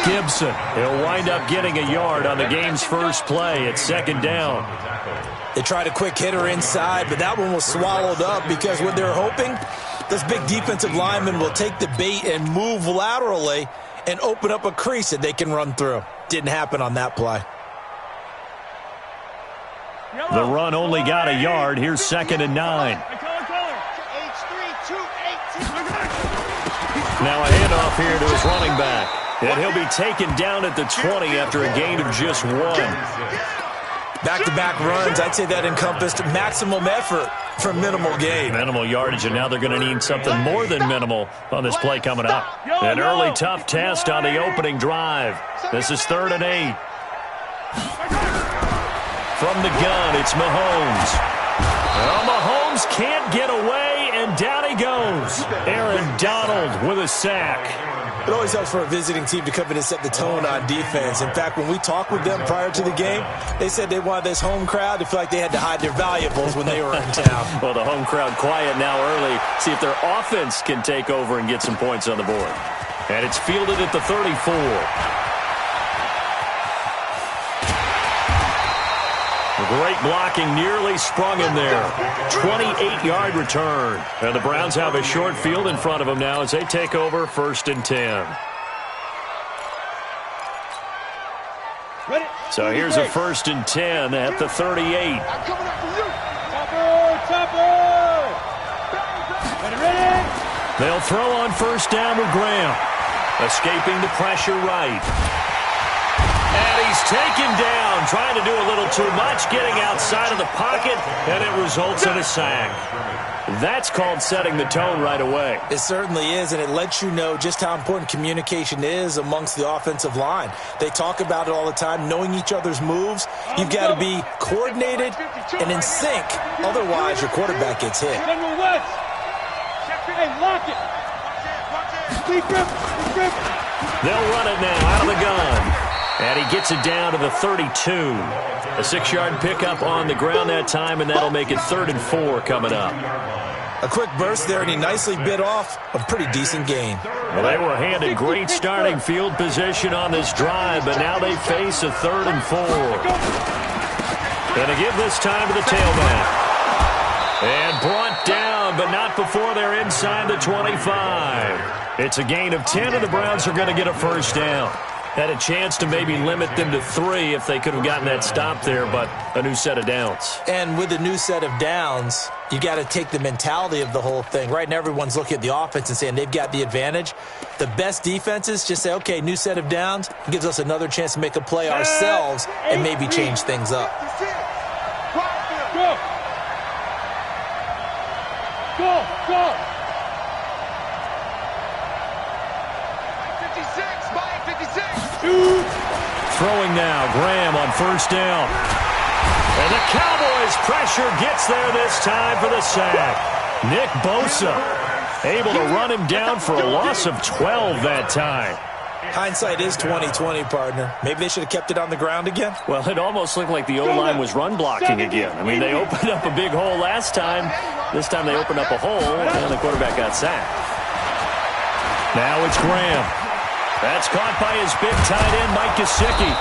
Gibson. He'll wind up getting a yard on the game's first play. It's second down. They tried a quick hitter inside, but that one was swallowed up because what they're hoping, this big defensive lineman will take the bait and move laterally and open up a crease that they can run through. Didn't happen on that play. The run only got a yard. Here's second and 9. Now a handoff here to his running back. And he'll be taken down at the 20 after a gain of just 1. Back-to-back runs, I'd say that encompassed maximum effort for minimal gain. Minimal yardage, and now they're going to need something more than minimal on this play coming up. An early tough test on the opening drive. This is 3rd and 8. From the gun, it's Mahomes. Well, Mahomes can't get away, and down he goes. Aaron Donald with a sack. It always helps for a visiting team to come in and set the tone on defense. In fact, when we talked with them prior to the game, they said they wanted this home crowd to feel like they had to hide their valuables when they were in town. Well, the home crowd quiet now early. See if their offense can take over and get some points on the board. And it's fielded at the 34. Great blocking, nearly sprung him there. 28-yard return. And the Browns have a short field in front of them now as they take over 1st and 10. So here's a 1st and 10 at the 38. They'll throw on 1st down with Graham. Escaping the pressure right. And he's taken down, trying to do a little too much, getting outside of the pocket, and it results in a sack. That's called setting the tone right away. It certainly is, and it lets you know just how important communication is amongst the offensive line. They talk about it all the time, knowing each other's moves. You've got to be coordinated and in sync. Otherwise, your quarterback gets hit. They'll run it now out of the gun. And he gets it down to the 32. A 6-yard pickup on the ground that time, and that'll make it 3rd and 4 coming up. A quick burst there, and he nicely bit off a pretty decent gain. Well, they were handed great starting field position on this drive, but now they face a 3rd and 4. Going to give this time to the tailback. And brought down, but not before they're inside the 25. It's a gain of 10, and the Browns are going to get a 1st down. Had a chance to maybe limit them to 3 if they could have gotten that stop there, but a new set of downs. And with a new set of downs, you got to take the mentality of the whole thing. Right now, everyone's looking at the offense and saying they've got the advantage. The best defenses just say, okay, new set of downs. It gives us another chance to make a play ourselves and maybe change things up. Go! Throwing now, Graham on 1st down. And the Cowboys' pressure gets there this time for the sack. Nick Bosa able to run him down for a loss of 12 that time. Hindsight is 20/20, partner. Maybe they should have kept it on the ground again. Well, it almost looked like the O-line was run blocking again. I mean, they opened up a big hole last time. This time they opened up a hole, and the quarterback got sacked. Now it's Graham. That's caught by his big tight end, Mike Gesicki.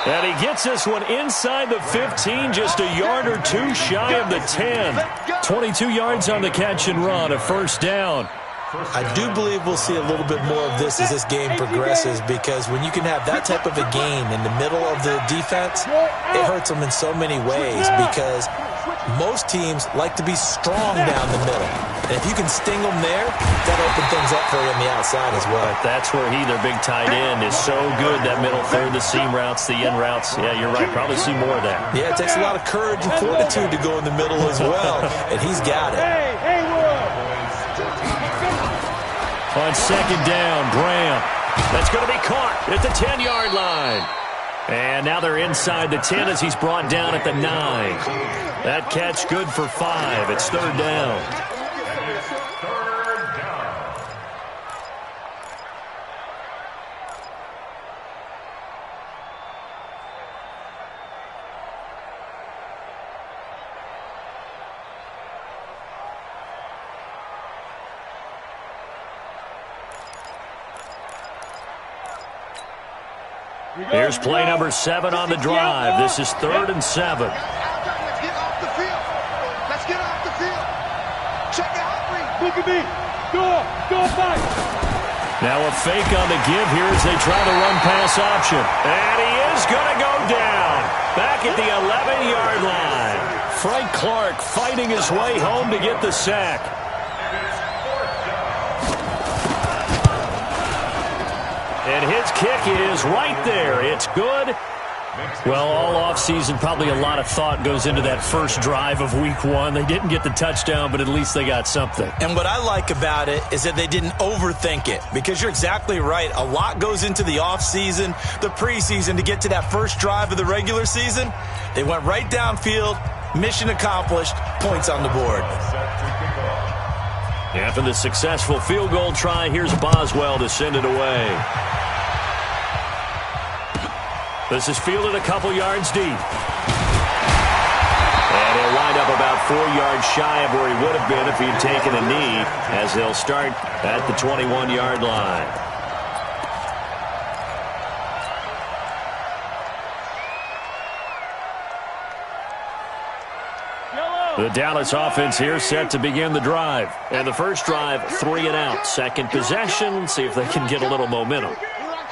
And he gets this one inside the 15, just a yard or 2 shy of the 10. 22 yards on the catch and run, a 1st down. I do believe we'll see a little bit more of this as this game progresses, because when you can have that type of a gain in the middle of the defense, it hurts them in so many ways, because most teams like to be strong down the middle. And if you can sting them there, that'll open things up for you on the outside as well. But that's where their big tight end, is so good, that middle third, the seam routes, the in routes. Yeah, you're right. Probably see more of that. Yeah, it takes a lot of courage and fortitude to go in the middle as well, and he's got it. On 2nd down, Graham. That's going to be caught at the 10-yard line. And now they're inside the 10 as he's brought down at the 9. That catch good for 5. It's 3rd down. Here's play number 7 on the drive. This is 3rd and 7. Let's get off the field. Let's get off the field. Check out. Look at me. Go back. Now a fake on the give here as they try the run-pass option. And he is going to go down. Back at the 11-yard line. Frank Clark fighting his way home to get the sack. And his kick is right there. It's good. Well, all offseason, probably a lot of thought goes into that first drive of week 1. They didn't get the touchdown, but at least they got something. And what I like about it is that they didn't overthink it, because you're exactly right. A lot goes into the offseason, the preseason, to get to that first drive of the regular season. They went right downfield, mission accomplished, points on the board. After the successful field goal try, here's Boswell to send it away. This is fielded a couple yards deep. And he'll wind up about 4 yards shy of where he would have been if he'd taken a knee, as they'll start at the 21-yard line. The Dallas offense here set to begin the drive. And the first drive, 3 and out. Second possession, see if they can get a little momentum.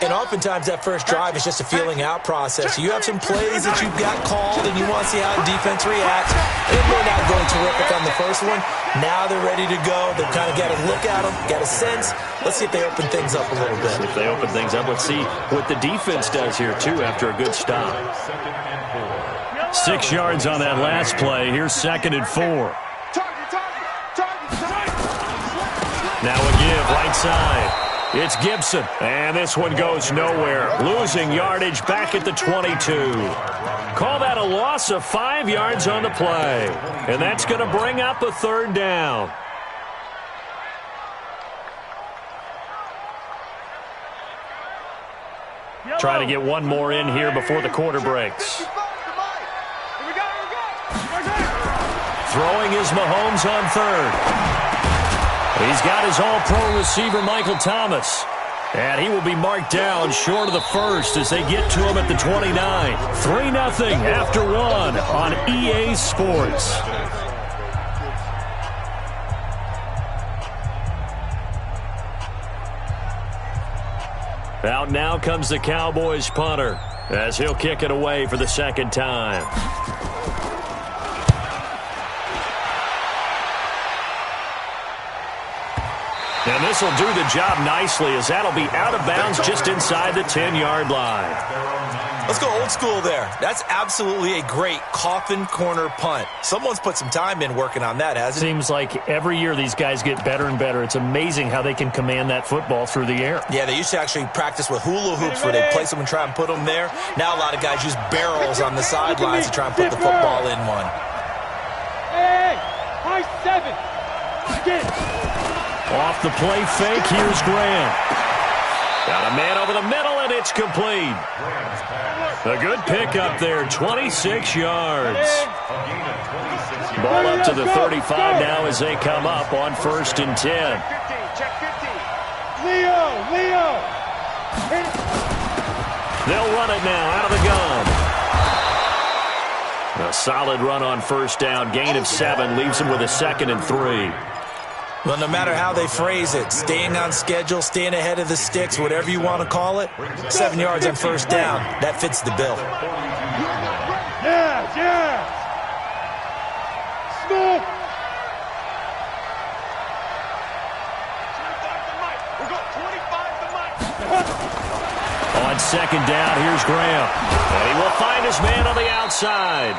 And oftentimes that first drive is just a feeling out process. You have some plays that you've got called and you want to see how the defense reacts. It may not go terrific on the first one. Now they're ready to go. They've kind of got to look at them, got a sense. Let's see if they open things up a little bit. If they open things up, let's see what the defense does here, too, after a good stop. 6 yards on that last play. Here's 2nd and 4. Now a give, right side. It's Gibson, and this one goes nowhere. Losing yardage back at the 22. Call that a loss of 5 yards on the play. And that's going to bring up a 3rd down. Try to get one more in here before the quarter breaks. Throwing is Mahomes on 3rd. He's got his all-pro receiver, Michael Thomas. And he will be marked down short of the first as they get to him at the 29. 3-0 after 1 on EA Sports. Out now comes the Cowboys punter as he'll kick it away for the 2nd time. And this will do the job nicely, as that'll be out of bounds just inside the 10-yard line. Let's go old school there. That's absolutely a great coffin corner punt. Someone's put some time in working on that, hasn't it? Seems like every year these guys get better and better. It's amazing how they can command that football through the air. Yeah, they used to actually practice with hula hoops where they place them and try and put them there. Now a lot of guys use barrels on the sidelines to try and put the football in one. Hey, high 7. Get it. Off the play fake, here's Graham. Got a man over the middle, and it's complete. A good pickup there, 26 yards. Ball up to the 35 now as they come up on 1st and 10. Leo. They'll run it now out of the gun. A solid run on 1st down, gain of 7, leaves them with a 2nd and 3. Well, no matter how they phrase it, staying on schedule, staying ahead of the sticks, whatever you want to call it, 7 yards on 1st down, that fits the bill. Yeah. Smoke. On 2nd down, here's Graham. And he will find his man on the outside.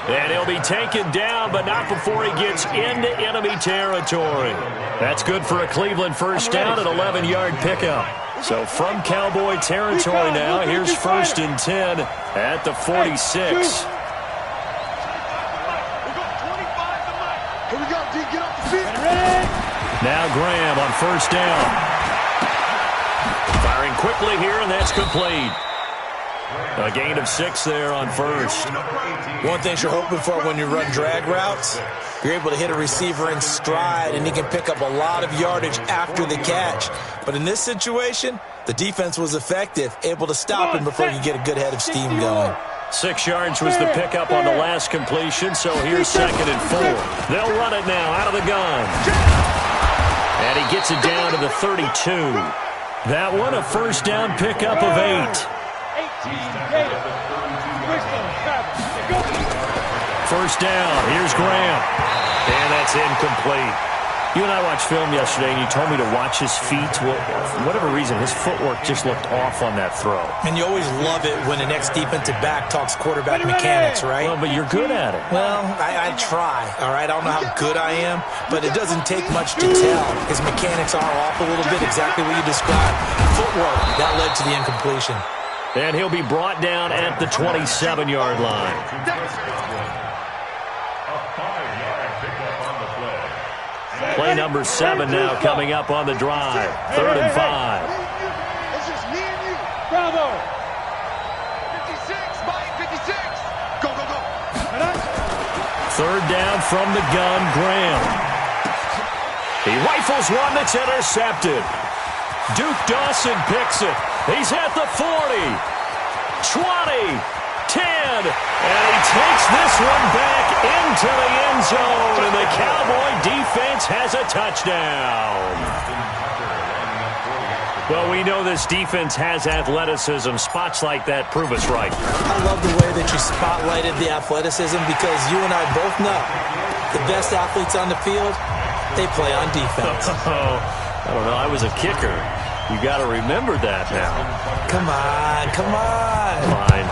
And he'll be taken down, but not before he gets into enemy territory. That's good for a Cleveland 1st down, an 11-yard pickup. So from Cowboy territory now, here's 1st and 10 at the 46. Here we go, D. Get off the field. Now Graham on 1st down. Firing quickly here, and that's complete. A gain of 6 there on 1st. One thing you're hoping for when you run drag routes, you're able to hit a receiver in stride, and he can pick up a lot of yardage after the catch. But in this situation, The defense was effective, able to stop him before you get a good head of steam going. 6 yards was the pickup on the last completion, so here's 2nd and 4. They'll run it now out of the gun. And he gets it down to the 32. That one, a first down pickup of 8. First down, here's Graham. And that's incomplete. You and I watched film yesterday, and you told me to watch his feet. Well, for whatever reason, his footwork just looked off on that throw. And you always love it when an ex-defensive back talks quarterback mechanics, right? Well, but you're good at it. Well, I try, all right? I don't know how good I am, but it doesn't take much to tell. His mechanics are off a little bit, exactly what you described. Footwork, that led to the incompletion. And he'll be brought down at the 27-yard line. Play number 7 now coming up on the drive. 3rd and 5. It's just me and you. Bravo. 56, Mike, 56. Go, go, go. 3rd down from the gun, Graham. He rifles one that's intercepted. Duke Dawson picks it. He's at the 40, 20, 10, and he takes this one back into the end zone, and the Cowboy defense has a touchdown. Well, we know this defense has athleticism. Spots like that prove us right. I love the way that you spotlighted the athleticism because you and I both know the best athletes on the field, they play on defense. I don't know. I was a kicker. You got to remember that now. Come on, come on. Fine.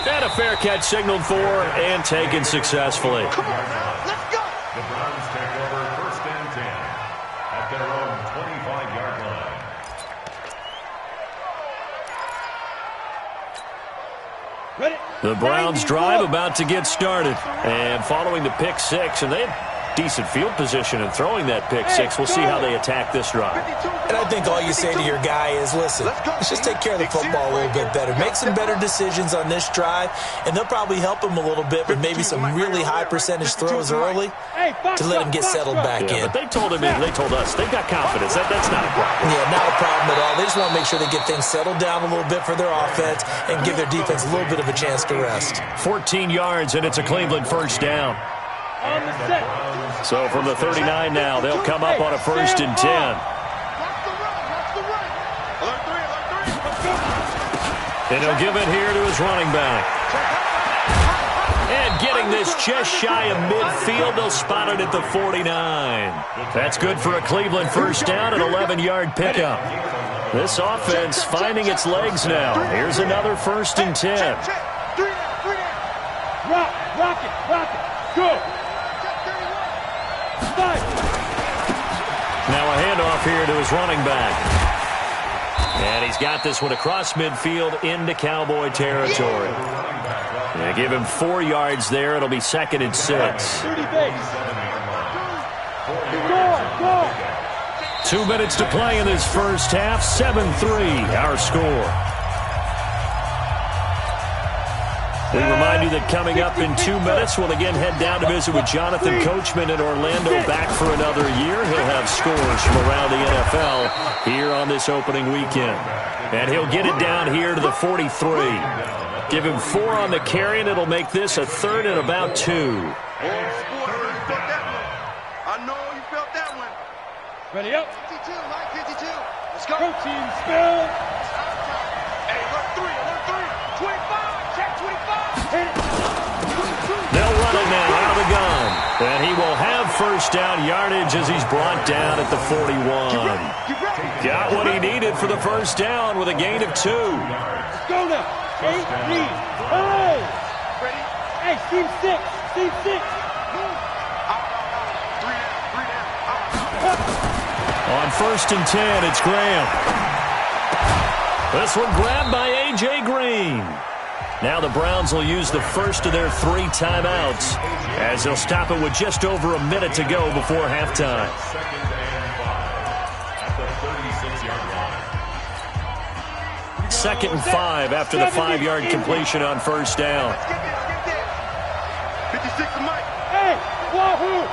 And a fair catch signaled for and taken successfully. Come on now, let's go. The Browns take over 1st and 10 at their own 25-yard line. Ready? The Browns drive about to get started. And following the pick 6, and they have decent field position in throwing that pick 6. We'll see how they attack this drive. And I think all you say to your guy is, listen, let's just take care of the football a little bit better. Make some better decisions on this drive, and they'll probably help him a little bit with maybe some really high percentage throws early to let him get settled back in. But they told us, they've got confidence. That's not a problem. Yeah, not a problem at all. They just want to make sure they get things settled down a little bit for their offense and give their defense a little bit of a chance to rest. 14 yards, and it's a Cleveland first down. On the set. So from the 39 now, they'll come up on a 1st and 10. Watch the run, watch the run. Alert 3, alert 3. And he'll give it here to his running back. And getting this just shy of midfield, they'll spot it at the 49. That's good for a Cleveland first down, an 11-yard pickup. This offense finding its legs now. Here's another 1st and 10. 3 down. Rock it. Go. Now a handoff here to his running back. And he's got this one across midfield into Cowboy territory. They give him 4 yards there. It'll be 2nd and 6. 2 minutes to play in this first half. 7-3 our score. We remind you that coming up in 2 minutes, we'll again head down to visit with Jonathan Coachman in Orlando, back for another year. He'll have scores from around the NFL here on this opening weekend. And he'll get it down here to the 43. Give him 4 on the carry, and it'll make this a 3rd and about 2. I know you felt that one. Ready up. 52, Mike, 52. Let's go. Protein spill. Hey, alert 3, 25. Check 25. They'll run it now out of the gun. And he will have first down yardage as he's brought down at the 41. Got what he needed for the first down with a gain of 2. Let's go now. Hey. Hey, team 6. Team 6. On 1st and 10, it's Graham. This one grabbed by A.J. Green. Now the Browns will use the first of their 3 timeouts as they'll stop it with just over a minute to go before halftime. 2nd and 5 at the 36-yard line. 2nd and 5 after the 5-yard completion on first down. 56 to Mike. Hey, Wahoo.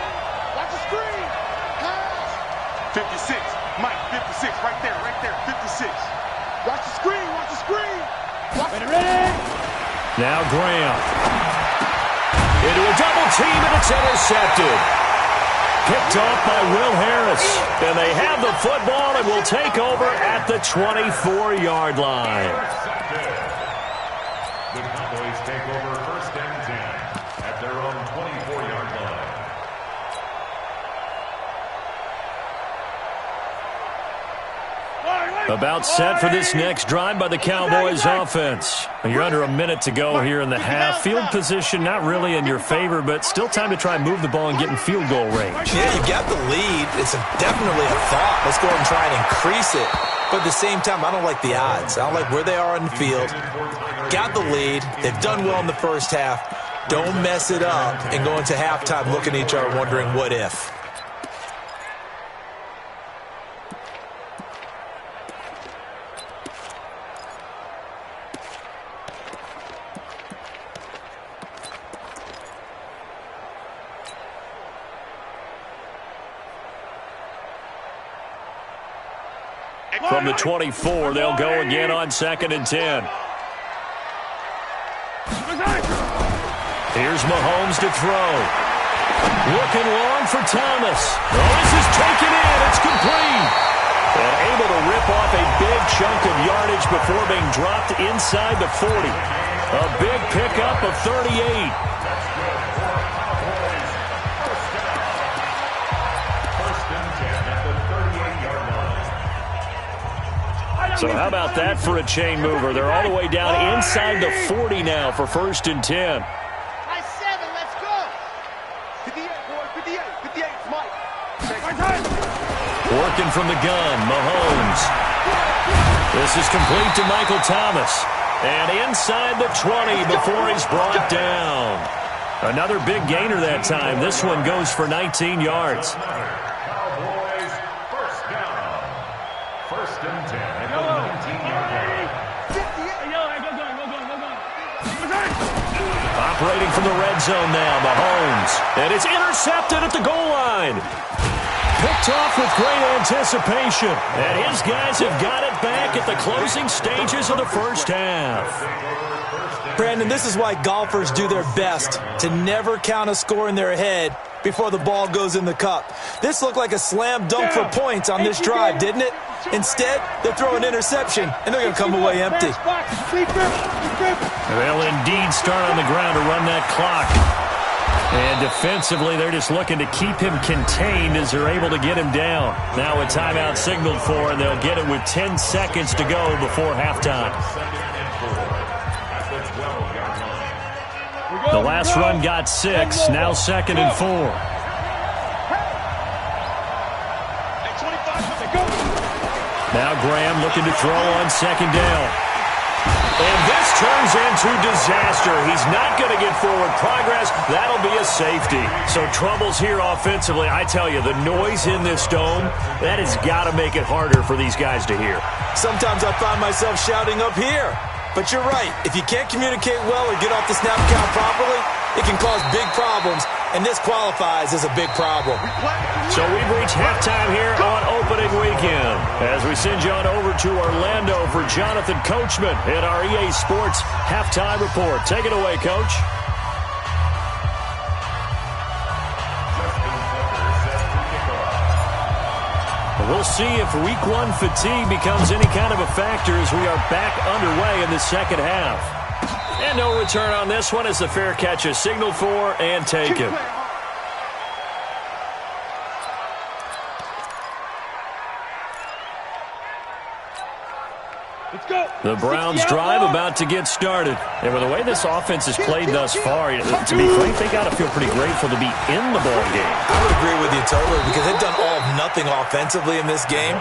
Watch the screen. Pass. 56. Mike, 56. Right there, 56. Watch the screen, watch the screen. Ready? Now Graham. Into a double team, and it's intercepted. Picked off by Will Harris. And they have the football and will take over at the 24-yard line. The Cowboys take over 1st and 10 at their own 24-yard line. About set for this next drive by the Cowboys offense. You're under a minute to go here in the half. Field position not really in your favor, but still time to try and move the ball and get in field goal range. Yeah, you got the lead. It's definitely a thought. Let's go ahead and try and increase it. But at the same time, I don't like the odds. I don't like where they are on the field. Got the lead. They've done well in the first half. Don't mess it up and go into halftime looking at each other wondering what if. From the 24, they'll go again on 2nd and 10. Here's Mahomes to throw. Looking long for Thomas. Oh, this is taken in. It's complete. And able to rip off a big chunk of yardage before being dropped inside the 40. A big pickup of 38. So how about that for a chain mover? They're all the way down inside the 40 now for 1st and 10. High 7, let's go. 58, boy, 58, 58, Mike. Working from the gun, Mahomes. This is complete to Michael Thomas. And inside the 20 before he's brought down. Another big gainer that time. This one goes for 19 yards. Cowboys 1st down. 1st and 10 at the 19-yard line. Operating from the red zone now, Mahomes. And it's intercepted at the goal line. Picked off with great anticipation. And his guys have got it back at the closing stages of the first half. Brandon, this is why golfers do their best to never count a score in their head before the ball goes in the cup. This looked like a slam dunk for points on this drive, didn't it? Instead, they throw an interception, and they're going to come away empty. They'll indeed start on the ground to run that clock. And defensively, they're just looking to keep him contained as they're able to get him down. Now a timeout signaled for, and they'll get it with 10 seconds to go before halftime. The last run got 6, now 2nd and 4. Now Graham looking to throw on 2nd down. And this turns into disaster. He's not going to get forward progress. That'll be a safety. So troubles here offensively. I tell you, the noise in this dome, that has got to make it harder for these guys to hear. Sometimes I find myself shouting up here. But you're right. If you can't communicate well or get off the snap count properly, it can cause big problems, and this qualifies as a big problem. So we've reached halftime here on opening weekend as we send you on over to Orlando for Jonathan Coachman in our EA Sports Halftime Report. Take it away, Coach. We'll see if Week 1 fatigue becomes any kind of a factor as we are back underway in the second half. And no return on this one as the fair catch is signaled for and taken. The Browns drive about to get started. And with the way this offense has played thus far, to be frank, they got to feel pretty grateful to be in the ball game. I would agree with you totally because they've done all of nothing offensively in this game,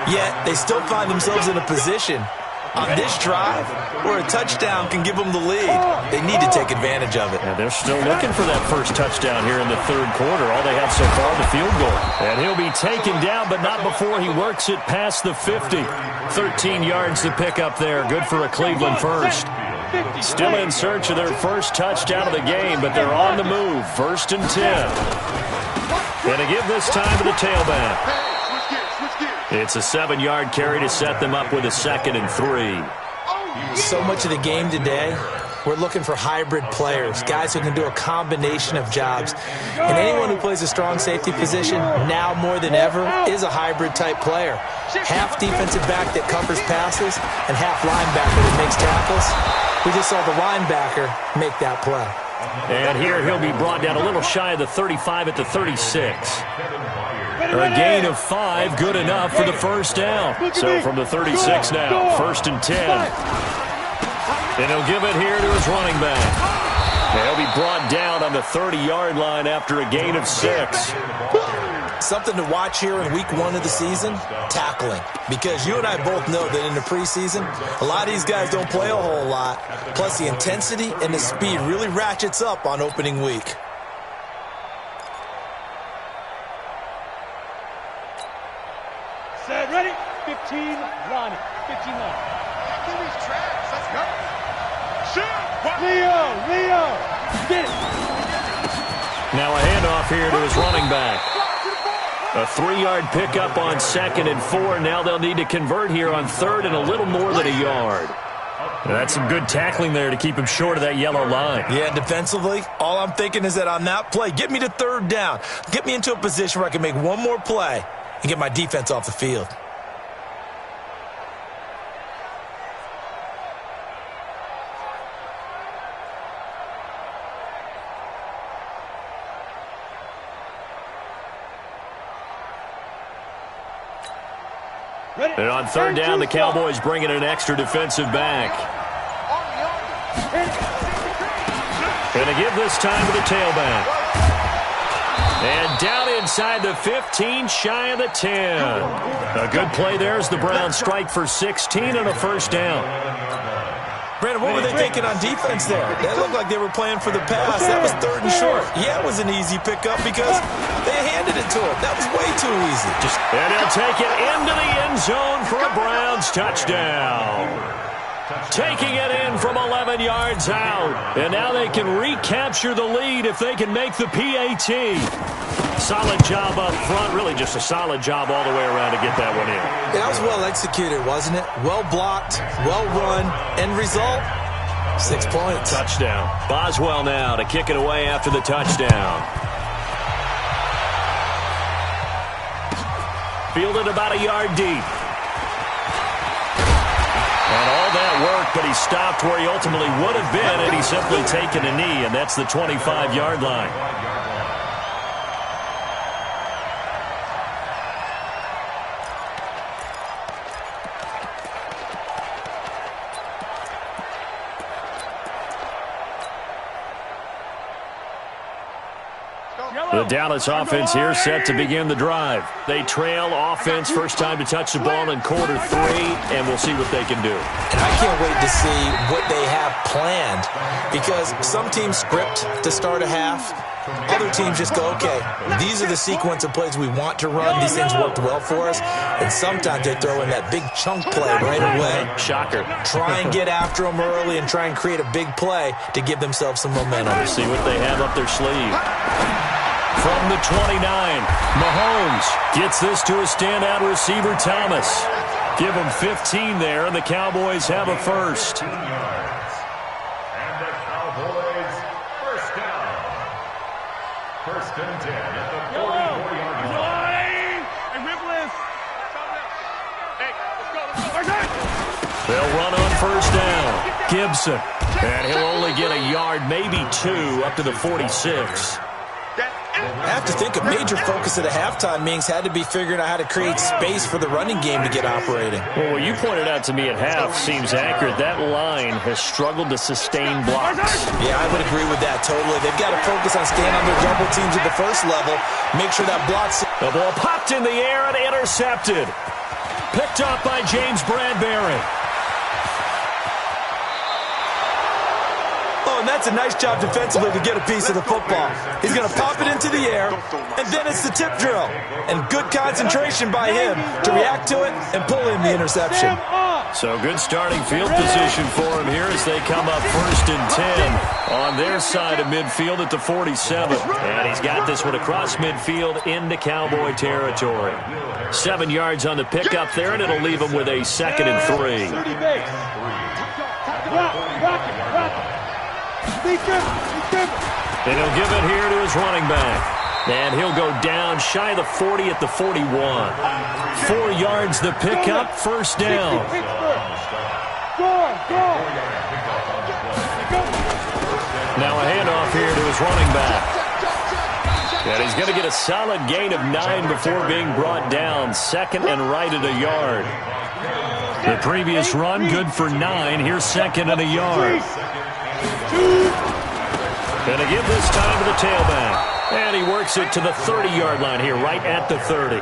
yet they still find themselves in a position on this drive where a touchdown can give them the lead. They need to take advantage of it. And they're still looking for that first touchdown here in the third quarter. All they have so far, the field goal. And he'll be taken down, but not before he works it past the 50. 13 yards to pick up there. Good for a Cleveland first. Still in search of their first touchdown of the game, but they're on the move. 1st and 10. And to give this time to the tailback. It's a 7-yard carry to set them up with a 2nd and 3. So much of the game today, we're looking for hybrid players, guys who can do a combination of jobs. And anyone who plays a strong safety position, now more than ever, is a hybrid-type player. Half defensive back that covers passes and half linebacker that makes tackles. We just saw the linebacker make that play. And here he'll be brought down a little shy of the 35 at the 36. A gain of 5, good enough for the first down. So from the 36 now, 1st and 10. And he'll give it here to his running back. And he'll be brought down on the 30-yard line after a gain of 6. Something to watch here in week 1 of the season, tackling. Because you and I both know that in the preseason, a lot of these guys don't play a whole lot. Plus the intensity and the speed really ratchets up on opening week. Set, ready? 15, line. 15 line. Give these tracks. Let's go. Shoot. Leo. Get it. Now a handoff here to his running back. A 3-yard pickup on 2nd and 4. Now they'll need to convert here on 3rd and a little more than a yard. That's some good tackling there to keep him short of that yellow line. Yeah, defensively, all I'm thinking is that on that play, get me to 3rd down. Get me into a position where I can make one more play and get my defense off the field. And on 3rd down, the Cowboys bring in an extra defensive back. Going to give this time to the tailback. And down inside the 15, shy of the 10. A good play there as the Browns strike for 16 and a 1st down. Brandon, what were they thinking on defense there? That looked like they were playing for the pass. That was 3rd and short. Yeah, it was an easy pickup because they handed it to him. That was way too easy. And he'll take it into the end zone for a Browns touchdown. Taking it in from 11 yards out. And now they can recapture the lead if they can make the PAT. Solid job up front. Really just a solid job all the way around to get that one in. Yeah, that was well executed, wasn't it? Well blocked, well run. End result, 6 points. Touchdown. Boswell now to kick it away after the touchdown. Fielded about a yard deep. And all that work, but he stopped where he ultimately would have been, and he's simply taken a knee, and that's the 25-yard line. The Dallas offense here set to begin the drive. They trail offense, first time to touch the ball in quarter 3, and we'll see what they can do. And I can't wait to see what they have planned because some teams script to start a half. Other teams just go, okay, these are the sequence of plays we want to run. These things worked well for us. And sometimes they throw in that big chunk play right away. Shocker. Try and get after them early and try and create a big play to give themselves some momentum. Let's see what they have up their sleeve. From the 29, Mahomes gets this to a standout receiver, Thomas. Give him 15 there, and the Cowboys have a first. And the Cowboys first down. 1st and 10 at the 44-yard line. They'll run on 1st down. Gibson. And he'll only get a yard, maybe 2, up to the 46. I have to think a major focus of the halftime meetings had to be figuring out how to create space for the running game to get operating. Well, what you pointed out to me at half seems accurate. That line has struggled to sustain blocks. Yeah, I would agree with that totally. They've got to focus on staying under double teams at the first level. Make sure that blocks. The ball popped in the air and intercepted. Picked up by James Bradbury. And that's a nice job defensively to get a piece of the football. He's going to pop it into the air, and then it's the tip drill. And good concentration by him to react to it and pull in the interception. So good starting field position for him here as they come up 1st and 10 on their side of midfield at the 47. And he's got this one across midfield into Cowboy territory. 7 yards on the pickup there, and it'll leave him with a 2nd and 3. And he'll give it here to his running back. And he'll go down shy of the 40 at the 41. 4 yards the pickup, 1st down. Now a handoff here to his running back. And he's going to get a solid gain of 9 before being brought down. 2nd and right at a yard. The previous run, good for 9. Here's 2nd and a yard. Going to give this time to the tailback. And he works it to the 30-yard line here, right at the 30.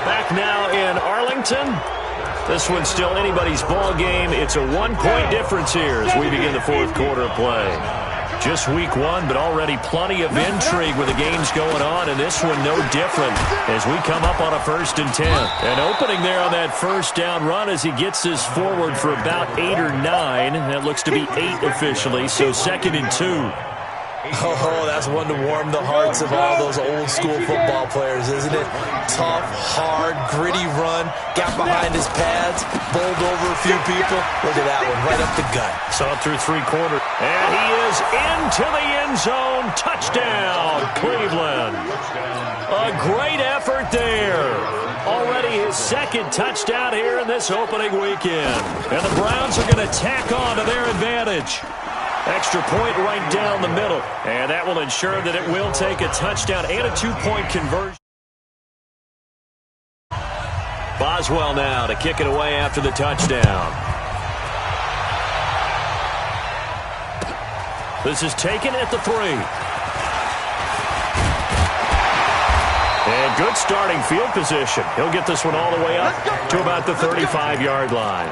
Back now in Arlington. This one's still anybody's ball game. It's a 1-point difference here as we begin the 4th quarter of play. Just week 1, but already plenty of intrigue with the games going on, and this one no different as we come up on a 1st and 10. An opening there on that 1st down run as he gets this forward for about 8 or 9. That looks to be 8 officially, so 2nd and 2. Oh, that's one to warm the hearts of all those old-school football players, isn't it? Tough, hard, gritty run, got behind his pads, bowled over a few people. Look at that one, right up the gut. Saw it through 3 quarters. And he is into the end zone. Touchdown, Cleveland. A great effort there. Already his 2nd touchdown here in this opening weekend. And the Browns are going to tack on to their advantage. Extra point right down the middle. And that will ensure that it will take a touchdown and a 2-point conversion. Boswell now to kick it away after the touchdown. This is taken at the 3. And good starting field position. He'll get this one all the way up to about the 35-yard line.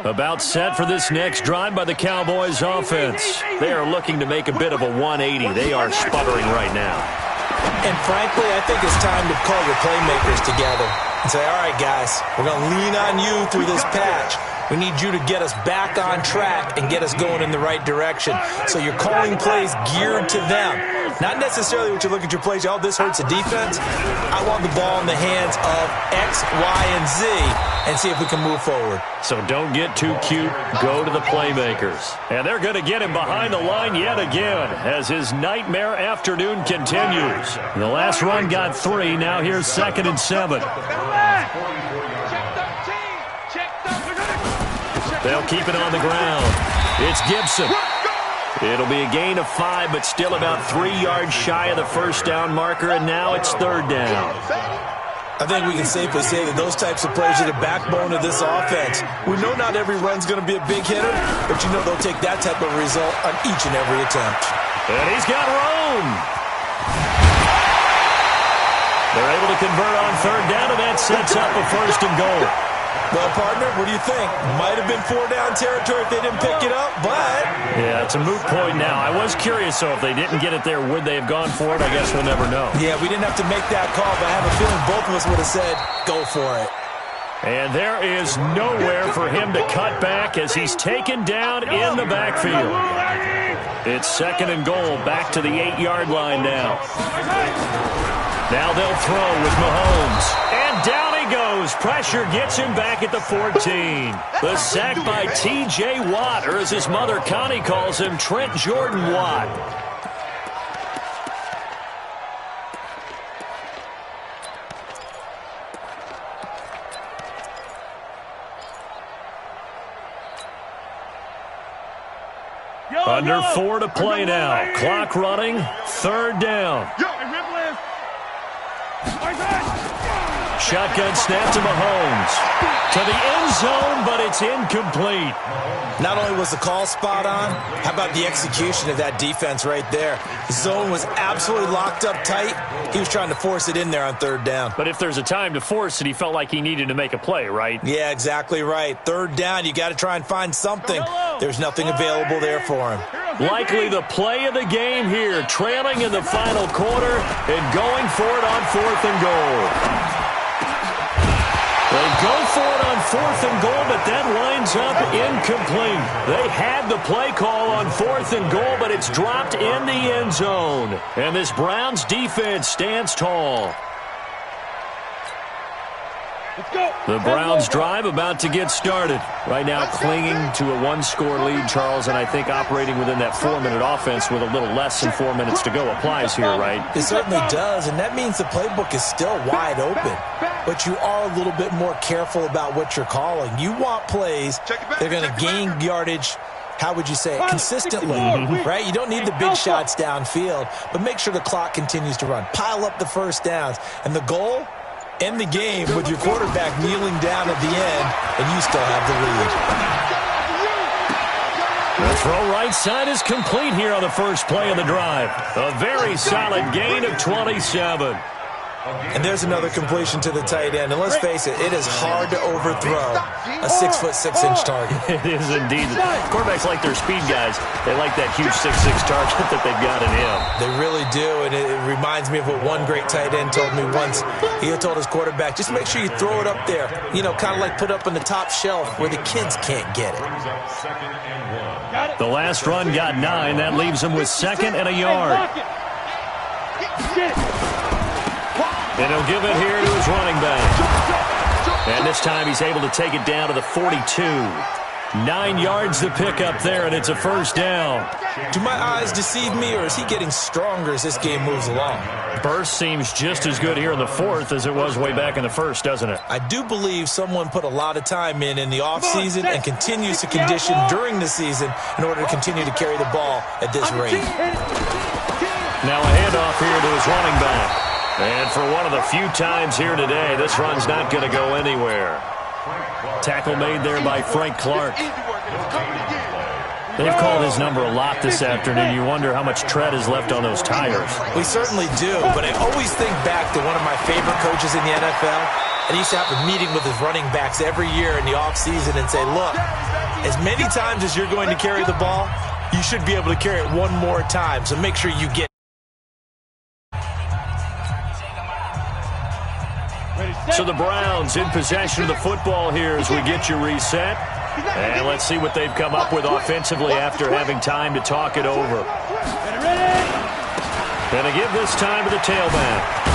About set for this next drive by the Cowboys offense. They are looking to make a bit of a 180. They are sputtering right now. And frankly, I think it's time to call your playmakers together and say, all right, guys, we're going to lean on you through this patch. We need you to get us back on track and get us going in the right direction. So you're calling plays geared to them. Not necessarily what you look at your plays, oh, this hurts the defense. I want the ball in the hands of X, Y, and Z and see if we can move forward. So don't get too cute. Go to the playmakers. And they're going to get him behind the line yet again as his nightmare afternoon continues. The last run got 3. Now here's 2nd and 7. They'll keep it on the ground. It's Gibson. It'll be a gain of 5, but still about 3 yards shy of the 1st down marker, and now it's 3rd down. I think we can safely say that those types of plays are the backbone of this offense. We know not every run's going to be a big hitter, but you know they'll take that type of result on each and every attempt. And he's got room. They're able to convert on 3rd down, and that sets up a 1st and goal. Well, partner, what do you think? Might have been 4-down territory if they didn't pick it up, but... Yeah, it's a moot point now. I was curious, so if they didn't get it there, would they have gone for it? I guess we'll never know. Yeah, we didn't have to make that call, but I have a feeling both of us would have said, go for it. And there is nowhere for him to cut back as he's taken down in the backfield. It's 2nd and goal, back to the 8-yard line now. Now they'll throw with Mahomes. And down he goes. Pressure gets him back at the 14. The sack by T.J. Watt, or as his mother Connie calls him, Trent Jordan Watt. Under 4 to play now. Clock running. 3rd down. Shotgun snap to Mahomes. To the end zone, but it's incomplete. Not only was the call spot on, how about the execution of that defense right there? The zone was absolutely locked up tight. He was trying to force it in there on third down. But if there's a time to force it, he felt like he needed to make a play, right? Yeah, exactly right. Third down, you got to try and find something. There's nothing available there for him. Likely the play of the game here, trailing in the final quarter and going for it on 4th and goal. They go for it on 4th and goal, but that winds up incomplete. They had the play call on 4th and goal, but it's dropped in the end zone. And this Browns defense stands tall. The Browns drive about to get started. Right now clinging to a 1-score lead, Charles, and I think operating within that 4-minute offense with a little less than 4 minutes to go applies here, right? It certainly does, and that means the playbook is still wide open. But you are a little bit more careful about what you're calling. You want plays that are going to gain yardage, how would you say it, consistently, right? You don't need the big shots downfield, but make sure the clock continues to run. Pile up the first downs. And the goal? End the game with your quarterback kneeling down at the end, and you still have the lead. The throw right side is complete here on the first play of the drive. A very solid gain of 27. And there's another completion to the tight end. And let's face it, it is hard to overthrow a 6'6" target. It is indeed. Quarterbacks like their speed guys. They like that huge 6'6" target that they've got in him. They really do, and it reminds me of what one great tight end told me once. He had told his quarterback, just make sure you throw it up there. You know, kind of like put up on the top shelf where the kids can't get it. The last run got 9. That leaves him with 2nd and a yard. And he'll give it here to his running back. And this time he's able to take it down to the 42. 9 yards to pick up there, and it's a first down. Do my eyes deceive me, or is he getting stronger as this game moves along? Burst seems just as good here in the 4th as it was way back in the 1st, doesn't it? I do believe someone put a lot of time in the offseason and continues to condition during the season in order to continue to carry the ball at this rate. Now a handoff here to his running back. And for one of the few times here today, this run's not going to go anywhere. Tackle made there by Frank Clark. They've called his number a lot this afternoon. You wonder how much tread is left on those tires. We certainly do, but I always think back to one of my favorite coaches in the NFL. And he used to have a meeting with his running backs every year in the offseason and say, look, as many times as you're going to carry the ball, you should be able to carry it one more time. So make sure you get So the Browns in possession of the football here as we get you reset. And let's see what they've come up with offensively after having time to talk it over. Going to give this time to the tailback.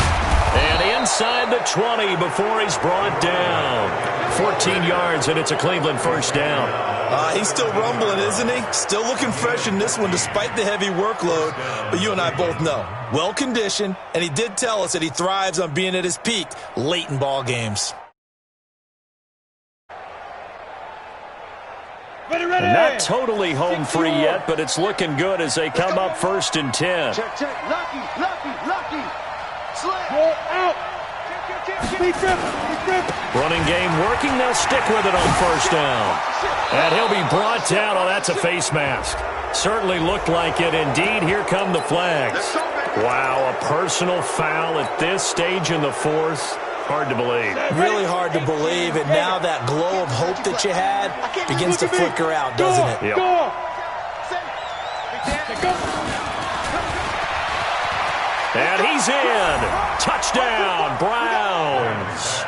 And inside the 20 before he's brought down. 14 yards, and it's a Cleveland first down. He's still rumbling, isn't he? Still looking fresh in this one despite the heavy workload. But you and I both know, well-conditioned, and he did tell us that he thrives on being at his peak late in ball games. And not totally home free yet, but it's looking good as they come up 1st and 10. Check, check. Lucky. Slant. Go out. Running game working. They'll stick with it on 1st down. And he'll be brought down. Oh, that's a face mask. Certainly looked like it. Indeed, here come the flags. Wow, a personal foul at this stage in the 4th. Hard to believe. Really hard to believe, and now that glow of hope that you had begins to flicker out, doesn't it? Yep. And he's in. Touchdown, Browns.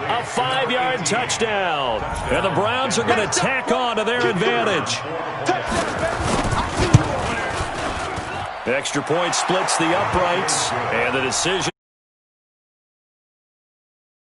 A 5-yard touchdown. And the Browns are going to tack on to their advantage. Extra point splits the uprights, and the decision.